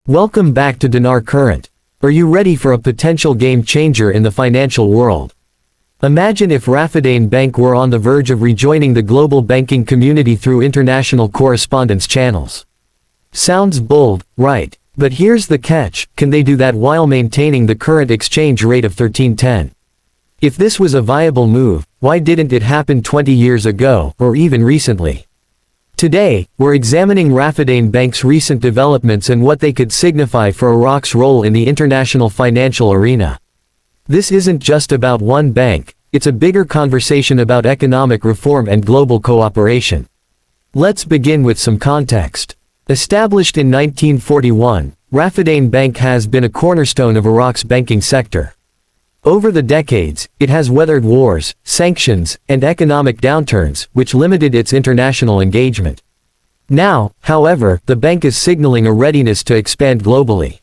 Welcome back to Dinar Current. Are you ready for a potential game changer in the financial world? Imagine if Raffodane Bank were on the verge of rejoining the global banking community through international correspondence channels. Sounds bold, right? But here's the catch: can they do that while maintaining the current exchange rate of 1310? If this was a viable move, why didn't it happen 20 years ago, or even recently? Today, we're examining Raffodane Bank's recent developments and what they could signify for Iraq's role in the international financial arena. This isn't just about one bank, it's a bigger conversation about economic reform and global cooperation. Let's begin with some context. Established in 1941, Raffodane Bank has been a cornerstone of Iraq's banking sector. Over the decades, it has weathered wars, sanctions, and economic downturns, which limited its international engagement. Now, however, the bank is signaling a readiness to expand globally.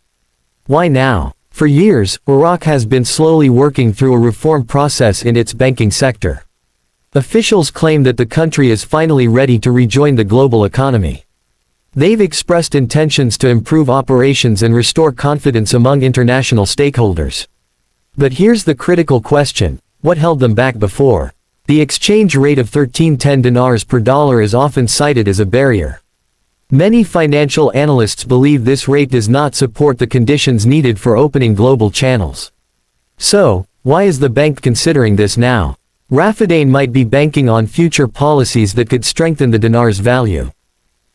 Why now? For years, Iraq has been slowly working through a reform process in its banking sector. Officials claim that the country is finally ready to rejoin the global economy. They've expressed intentions to improve operations and restore confidence among international stakeholders. But here's the critical question: what held them back before? The exchange rate of 1310 dinars per dollar is often cited as a barrier. Many financial analysts believe this rate does not support the conditions needed for opening global channels. So, why is the bank considering this now? Raffodane might be banking on future policies that could strengthen the dinar's value.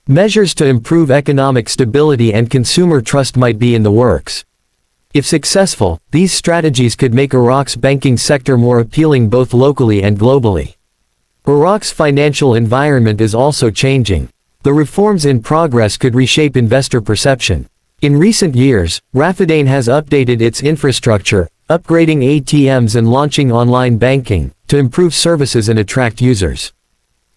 Measures to improve economic stability and consumer trust might be in the works. If successful, these strategies could make Iraq's banking sector more appealing both locally and globally. Iraq's financial environment is also changing. The reforms in progress could reshape investor perception. In recent years, Raffodane has updated its infrastructure, upgrading ATMs and launching online banking, to improve services and attract users.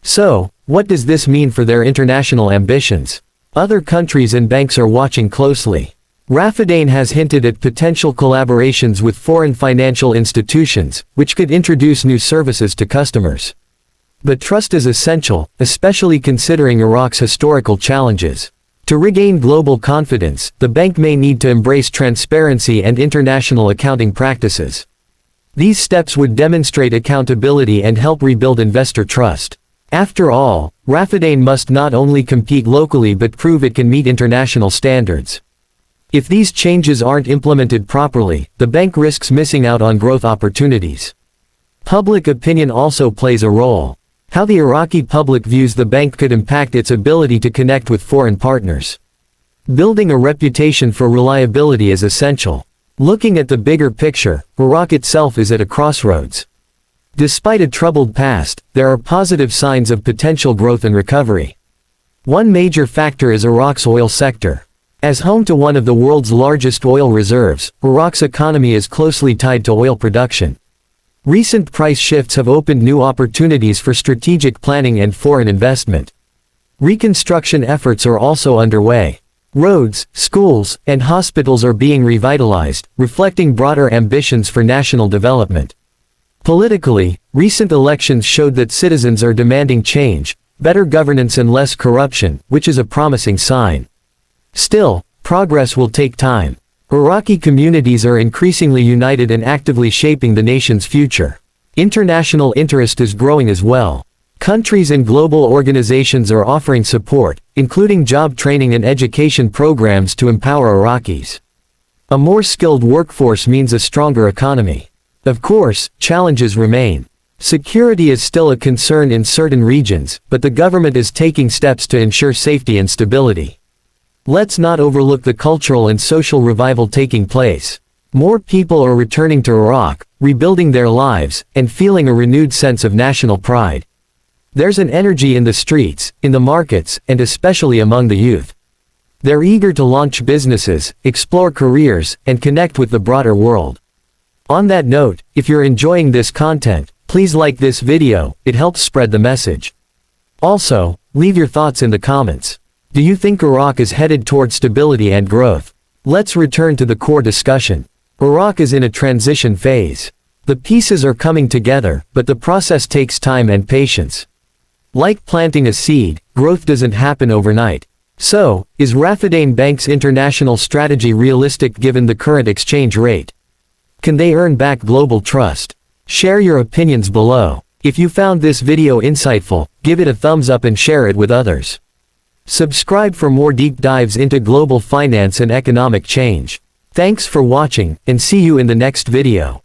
So, what does this mean for their international ambitions? Other countries and banks are watching closely. Raffodane has hinted at potential collaborations with foreign financial institutions, which could introduce new services to customers. But trust is essential, especially considering Iraq's historical challenges. To regain global confidence, the bank may need to embrace transparency and international accounting practices. These steps would demonstrate accountability and help rebuild investor trust. After all, Raffodane must not only compete locally but prove it can meet international standards. If these changes aren't implemented properly, the bank risks missing out on growth opportunities. Public opinion also plays a role. How the Iraqi public views the bank could impact its ability to connect with foreign partners. Building a reputation for reliability is essential. Looking at the bigger picture, Iraq itself is at a crossroads. Despite a troubled past, there are positive signs of potential growth and recovery. One major factor is Iraq's oil sector. As home to one of the world's largest oil reserves, Iraq's economy is closely tied to oil production. Recent price shifts have opened new opportunities for strategic planning and foreign investment. Reconstruction efforts are also underway. Roads, schools, and hospitals are being revitalized, reflecting broader ambitions for national development. Politically, recent elections showed that citizens are demanding change, better governance and less corruption, which is a promising sign. Still, progress will take time. Iraqi communities are increasingly united and actively shaping the nation's future. International interest is growing as well. Countries and global organizations are offering support, including job training and education programs to empower Iraqis. A more skilled workforce means a stronger economy. Of course, challenges remain. Security is still a concern in certain regions, but the government is taking steps to ensure safety and stability. Let's not overlook the cultural and social revival taking place. More people are returning to Iraq, rebuilding their lives, and feeling a renewed sense of national pride. There's an energy in the streets, in the markets, and especially among the youth. They're eager to launch businesses, explore careers, and connect with the broader world. On that note, if you're enjoying this content, please like this video, it helps spread the message. Also, leave your thoughts in the comments. Do you think Iraq is headed toward stability and growth? Let's return to the core discussion. Iraq is in a transition phase. The pieces are coming together, but the process takes time and patience. Like planting a seed, growth doesn't happen overnight. So, is Raffodane Bank's international strategy realistic given the current exchange rate? Can they earn back global trust? Share your opinions below. If you found this video insightful, give it a thumbs up and share it with others. Subscribe for more deep dives into global finance and economic change. Thanks for watching, and see you in the next video.